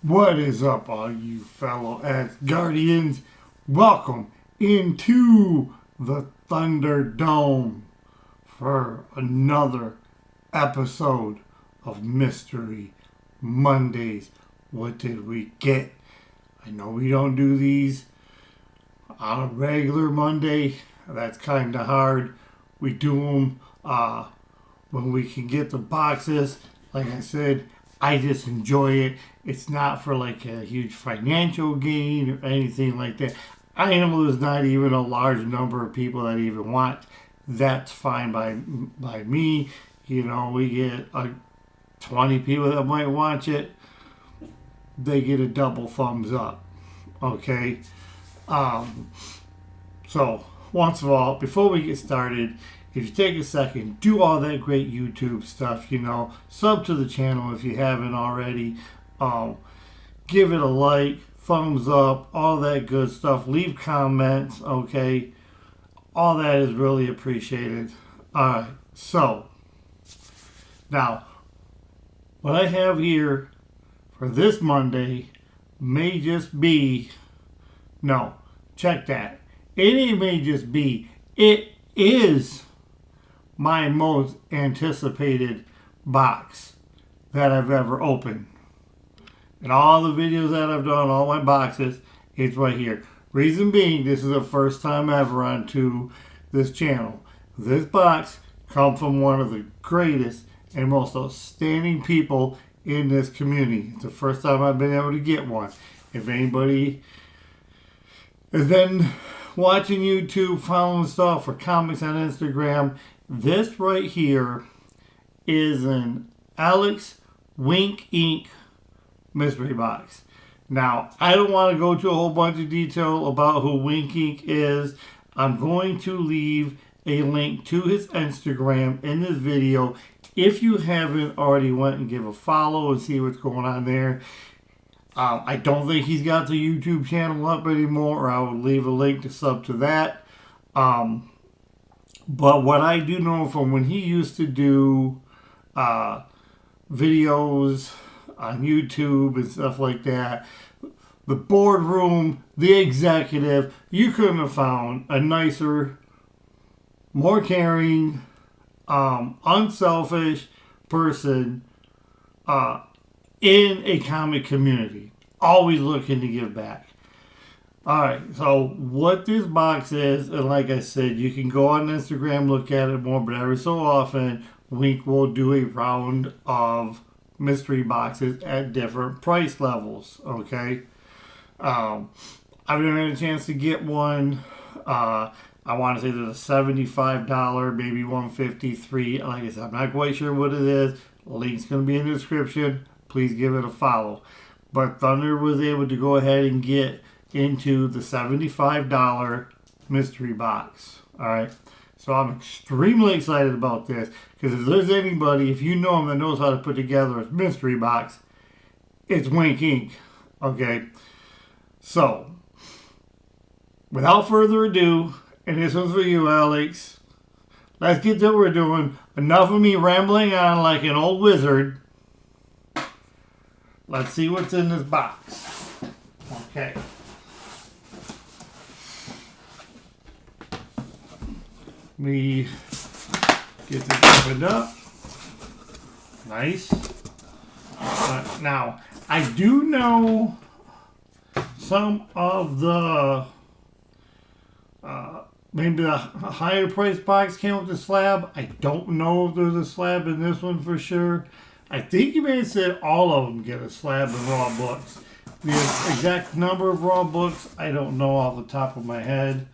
What is up, all you fellow Guardians? Welcome into the Thunderdome for another episode of Mystery Mondays. What did we get? I know we don't do these on a regular Monday. That's kind of hard. We do them when we can get the boxes. Like I said, I just enjoy it. It's not for like a huge financial gain or anything like that. I know there's not even a large number of people that even watch. That's fine by me. You know, we get 20 people that might watch it. They get a double thumbs up. Okay. So, once of all, before we get started, if you take a second, do all that great YouTube stuff, sub to the channel if you haven't already. Give it a like, thumbs up, all that good stuff. Leave comments, okay? All that is really appreciated. Alright, so, now, what I have here for this Monday may just be, no, check that. It may just be, it is my most anticipated box that I've ever opened. And all the videos that I've done, all my boxes, it's right here. Reason being, this is the first time ever onto this channel. This box comes from one of the greatest and most outstanding people in this community. It's the first time I've been able to get one. If anybody has been watching YouTube, following stuff, or comics on Instagram, this right here is an Alex Wink Inc. mystery box. Now, I don't want to go to a whole bunch of detail about who Wink Inc. is. I'm going to leave a link to his Instagram in this video. If you haven't already went and give a follow and see what's going on there. I don't think he's got the YouTube channel up anymore, or I would leave a link to sub to that. But what I do know from when he used to do videos on YouTube and stuff like that, the boardroom, the executive, you couldn't have found a nicer, more caring, unselfish person in a comic community. Always looking to give back. Alright, so what this box is, and like I said, you can go on Instagram, look at it more, but every so often, Wink will do a round of mystery boxes at different price levels, okay? I've never had a chance to get one. I want to say there's a $75, maybe $153. Like I said, I'm not quite sure what it is. Link's going to be in the description. Please give it a follow. But Thunder was able to go ahead and get into the $75 mystery box. Alright, so I'm extremely excited about this, because if there's anybody, if you know him, that knows how to put together a mystery box, it's Wink Inc. Okay, so without further ado, and this one's for you, Alex, let's get to what we're doing. Enough of me rambling on like an old wizard. Let's see what's in this box. Okay. Let me get this opened up. Nice. Now, I do know some of the maybe the higher price box came with the slab. I don't know if there's a slab in this one for sure. I think you may have said all of them get a slab of raw books. The exact number of raw books, I don't know off the top of my head.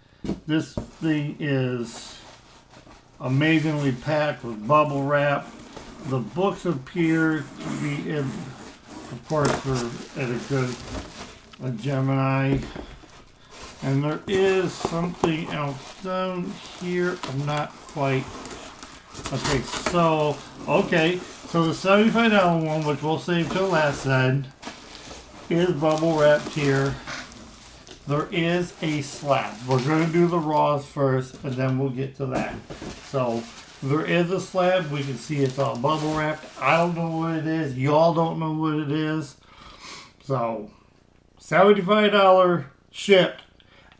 This thing is amazingly packed with bubble wrap. The books appear to be in, of course, we're at a Gemini. And there is something else down here. I'm not quite. Okay, so the $75 one, which we'll save till last end, is bubble wrapped here. There is a slab. We're going to do the raws first, and then we'll get to that. So there is a slab. We can see it's all bubble wrapped. I don't know what it is. Y'all don't know what it is. So, $75 shipped.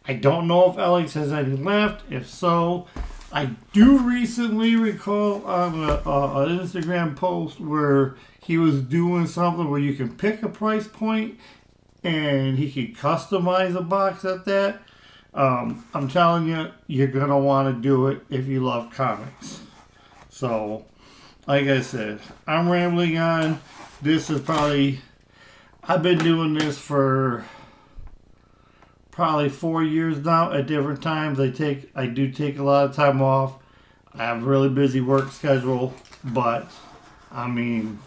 I don't know if Alex has any left. If so, I do recently recall on an Instagram post where he was doing something where you can pick a price point and he could customize a box at that. I'm telling you, you're going to want to do it if you love comics. So, like I said, I'm rambling on. This is probably, I've been doing this for probably 4 years now at different times. I do take a lot of time off. I have a really busy work schedule, but I mean,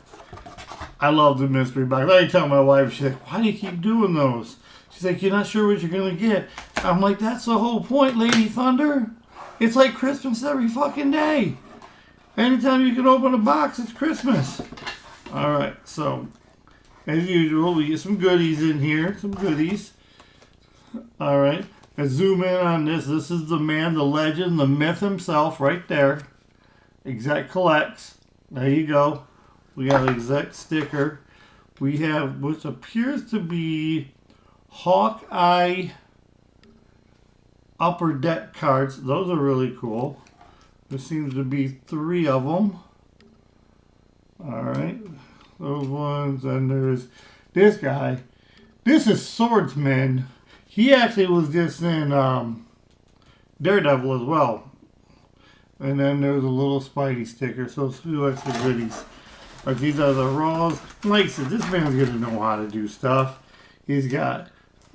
I love the mystery box. I tell my wife, she's like, why do you keep doing those? She's like, you're not sure what you're going to get. I'm like, that's the whole point, Lady Thunder. It's like Christmas every fucking day. Anytime you can open a box, it's Christmas. Alright, so, as usual, we get some goodies in here. Some goodies. Alright, let's zoom in on this. This is the man, the legend, the myth himself right there. EXEC collects. There you go. We got an EXEC sticker. We have what appears to be Hawkeye Upper Deck cards. Those are really cool. There seems to be 3 of them. Alright. Those ones. And there's this guy. This is Swordsman. He actually was just in Daredevil as well. And then there's a little Spidey sticker. So a few extra goodies. But these are the Raws. Like I said, this man's going to know how to do stuff. He's got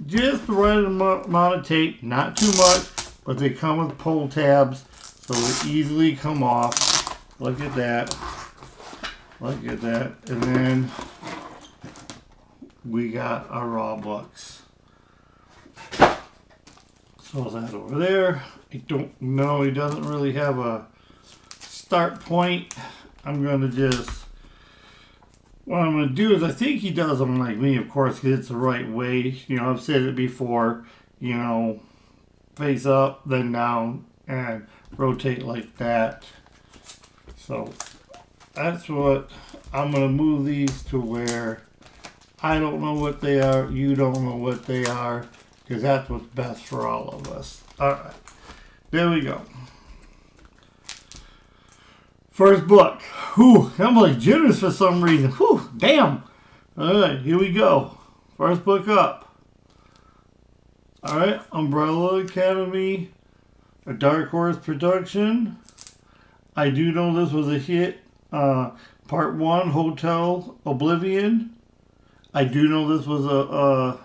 just the right amount of tape. Not too much. But they come with pull tabs. So they easily come off. Look at that. Look at that. And then we got our Raw books. So that over there. I don't know. He doesn't really have a start point. I'm going to just... What I'm going to do is I think he does them like me, of course, because it's the right way. You know, I've said it before. You know, face up, then down, and rotate like that. So that's what I'm going to move these to where I don't know what they are, you don't know what they are, because that's what's best for all of us. Alright, there we go. First book. Whew, I'm like jitters for some reason. Whew, damn. Alright, here we go. First book up. Alright, Umbrella Academy, a Dark Horse production. I do know this was a hit. Part 1, Hotel Oblivion. I do know this was a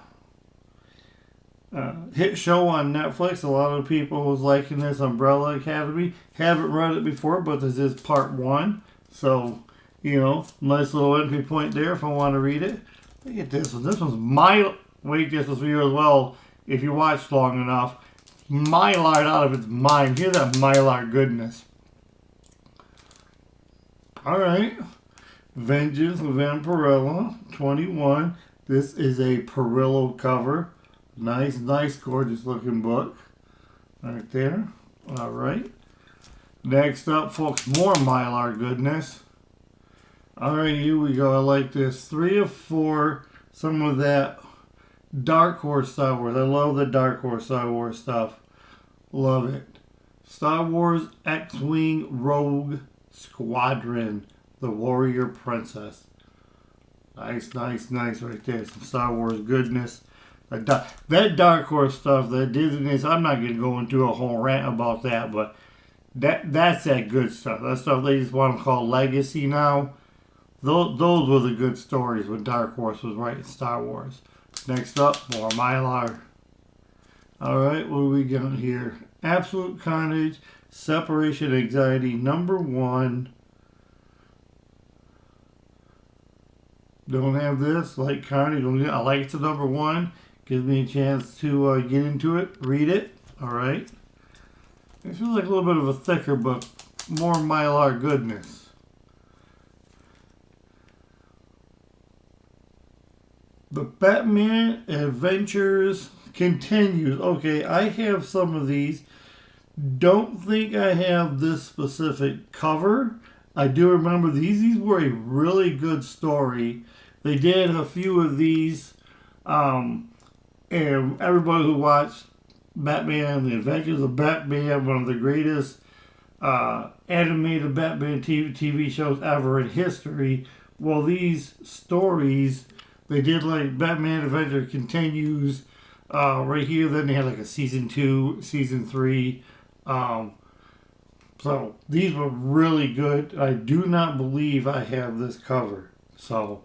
hit show on Netflix. A lot of people was liking this, Umbrella Academy. Haven't read it before, but this is part 1. So, you know, nice little entry point there if I want to read it. Look at this one. This one's wait, this was for you as well if you watched long enough. Mylar out of its mind. Hear that Mylar goodness. Alright. Vengeance of Vampirella, 21. This is a Perillo cover. Nice, nice, gorgeous looking book. Right there. Alright. Next up, folks, more Mylar goodness. Alright, here we go. I like this. 3 of 4. Some of that Dark Horse Star Wars. I love the Dark Horse Star Wars stuff. Love it. Star Wars X-Wing Rogue Squadron. The Warrior Princess. Nice, nice, nice right there. Some Star Wars goodness. That Dark Horse stuff, that Disney, I'm not going to go into a whole rant about that, but that's that good stuff. That stuff they just want to call legacy now. Those were the good stories when Dark Horse was writing Star Wars. Next up, more Mylar. Alright, what do we got here? Absolute Carnage, Separation Anxiety, number 1. Don't have this, like Carnage. I like it to number 1. Gives me a chance to get into it, read it. Alright. It feels like a little bit of a thicker book. More Mylar goodness. The Batman Adventures continues. Okay, I have some of these. Don't think I have this specific cover. I do remember these. These were a really good story. They did a few of these And everybody who watched Batman, The Adventures of Batman, one of the greatest animated Batman TV shows ever in history. Well, these stories, they did like Batman Adventure Continues right here. Then they had like a season 2, season 3. So these were really good. I do not believe I have this cover. So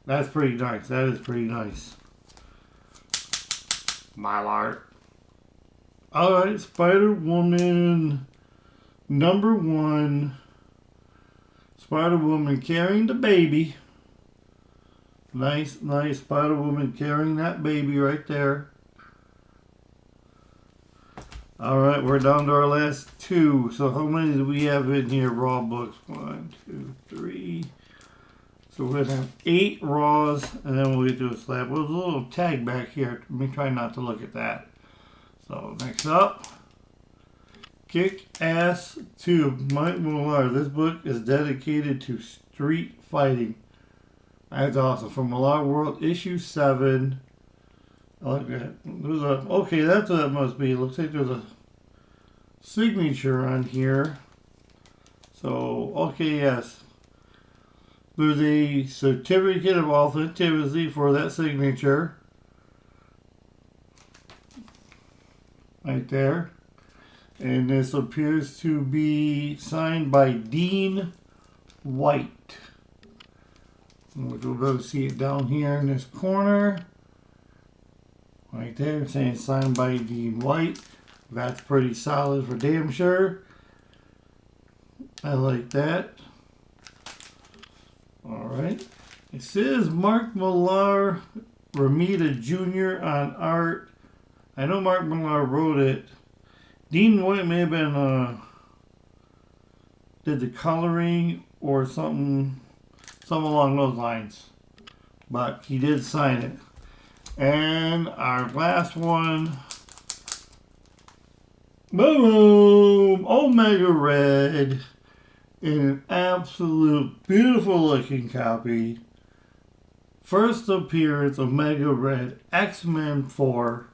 that's pretty nice. That is pretty nice. Mylar. Alright, Spider-Woman #1. Spider-Woman carrying the baby. Nice Spider-Woman carrying that baby right there. Alright, we're down to our last 2. So how many do we have in here? Raw books. 1, 2, 3. So we're going to have 8 raws, and then we'll do a slab. Well, there's a little tag back here. Let me try not to look at that. So next up, Kick-Ass 2, Mike Millar. This book is dedicated to street fighting. That's awesome. From Millar World, issue 7. I like that. There's a, okay, that's what that must be. It looks like there's a signature on here. So, okay, yes. There's a certificate of authenticity for that signature. Right there. And this appears to be signed by Dean White. We'll be able to see it down here in this corner. Right there, saying signed by Dean White. That's pretty solid for damn sure. I like that. Alright. It says Mark Millar, Romita Jr. on art. I know Mark Millar wrote it. Dean White may have been did the coloring or something along those lines. But he did sign it. And our last one. Boom! Omega Red. In an absolute beautiful looking copy. First appearance of Omega Red, X-Men 4.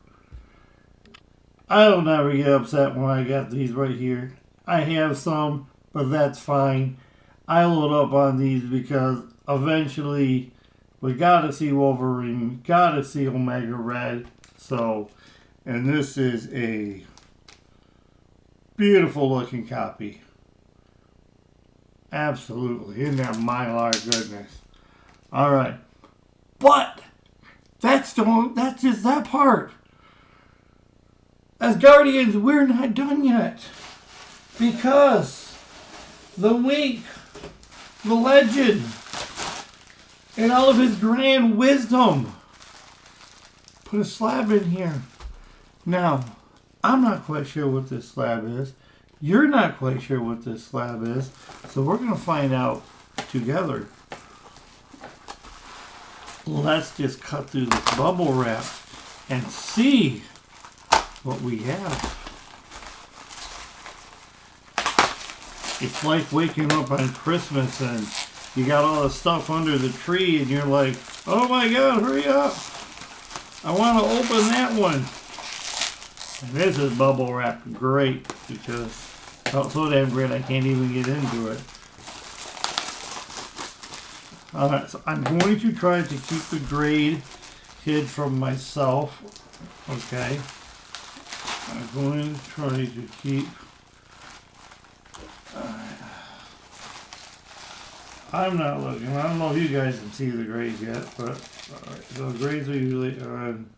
I don't ever get upset when I got these right here. I have some, but that's fine. I load up on these because eventually we gotta see Wolverine, gotta see Omega Red. So, and this is a beautiful looking copy. Absolutely. Isn't that Mylar goodness? Alright. But that's just that part. As Guardians, we're not done yet. Because the Wink, the legend, in all of his grand wisdom, put a slab in here. Now, I'm not quite sure what this slab is. You're not quite sure what this slab is. So we're going to find out together. Let's just cut through this bubble wrap and see what we have. It's like waking up on Christmas and you got all the stuff under the tree and you're like, oh my God, hurry up. I want to open that one. And this is bubble wrapped great because it's so damn great I can't even get into it. Alright, so I'm going to try to keep the grade hid from myself. Okay. I'm going to try to keep. I'm not looking. I don't know if you guys can see the grades yet, but alright. So grades are usually on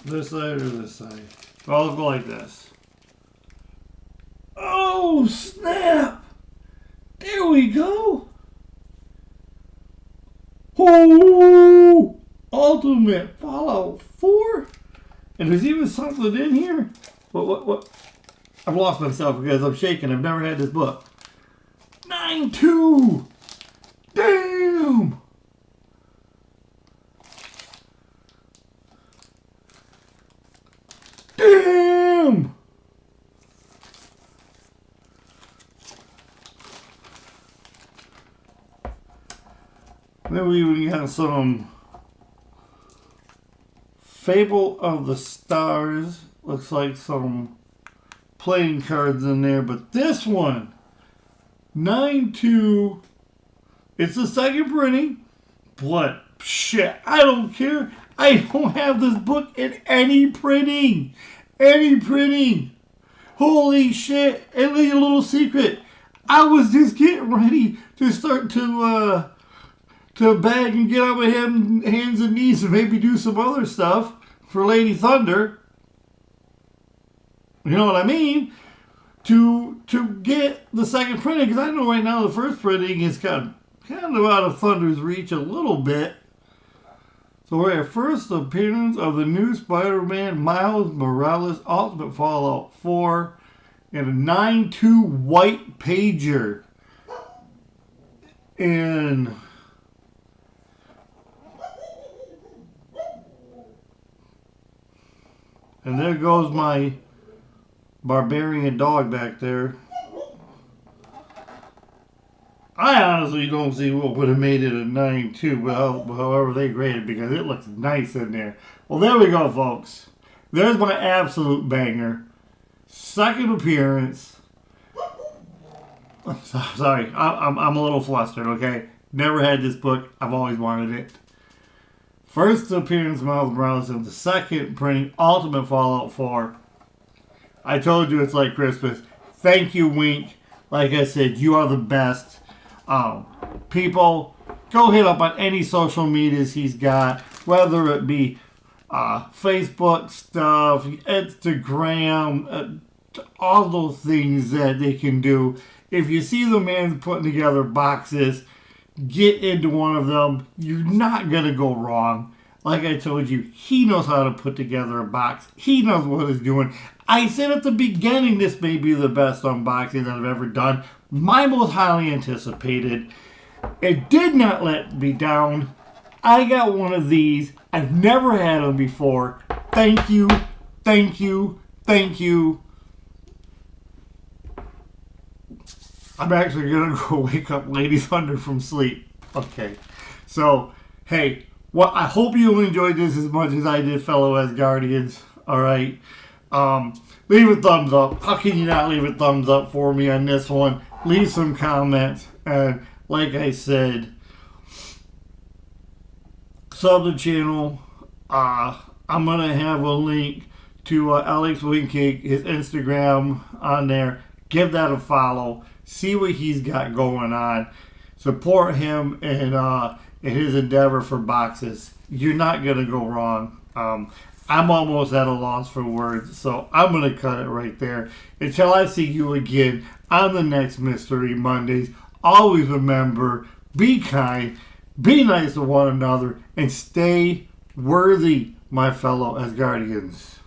this side or this side. So I'll go like this. Oh snap! There we go. Oh, Ultimate Fallout 4, and there's even something in here. What? I've lost myself because I'm shaking. I've never had this book. 9-2. Damn. Damn. Then we even got some Fable of the Stars. Looks like some playing cards in there. But this one, 9-2. It's the second printing. But shit, I don't care. I don't have this book in any printing. Any printing. Holy shit. And a little secret. I was just getting ready to start to bag and get on my hands and knees and maybe do some other stuff for Lady Thunder. You know what I mean? To get the second printing, because I know right now the first printing is kind of out of Thunder's reach a little bit. So we're at first appearance of the new Spider-Man Miles Morales Ultimate Fallout 4 in a 9-2 white pager. And there goes my barbarian dog back there. I honestly don't see what would have made it a 9-2, but however they graded, because it looks nice in there. Well, there we go, folks. There's my absolute banger. Second appearance. Sorry, I'm a little flustered, okay? Never had this book. I've always wanted it. First appearance, Miles Morales, and the second printing, Ultimate Fallout 4. I told you it's like Christmas. Thank you, Wink. Like I said, you are the best. People, go hit up on any social medias he's got, whether it be Facebook stuff, Instagram, all those things that they can do. If you see the man putting together boxes, get into one of them. You're not going to go wrong. Like I told you, he knows how to put together a box. He knows what he's doing. I said at the beginning this may be the best unboxing that I've ever done. My most highly anticipated. It did not let me down. I got one of these. I've never had them before. Thank you. Thank you. Thank you. I'm actually going to go wake up Lady Thunder from sleep. Okay. So, hey, well, I hope you enjoyed this as much as I did, fellow Asgardians. All right. Leave a thumbs up. How can you not leave a thumbs up for me on this one? Leave some comments. And like I said, sub the channel. I'm going to have a link to Alex Winkcake, his Instagram on there. Give that a follow. See what he's got going on. Support him in his endeavor for boxes. You're not going to go wrong. I'm almost at a loss for words, so I'm going to cut it right there. Until I see you again on the next Mystery Mondays, always remember, be kind, be nice to one another, and stay worthy, my fellow Asgardians.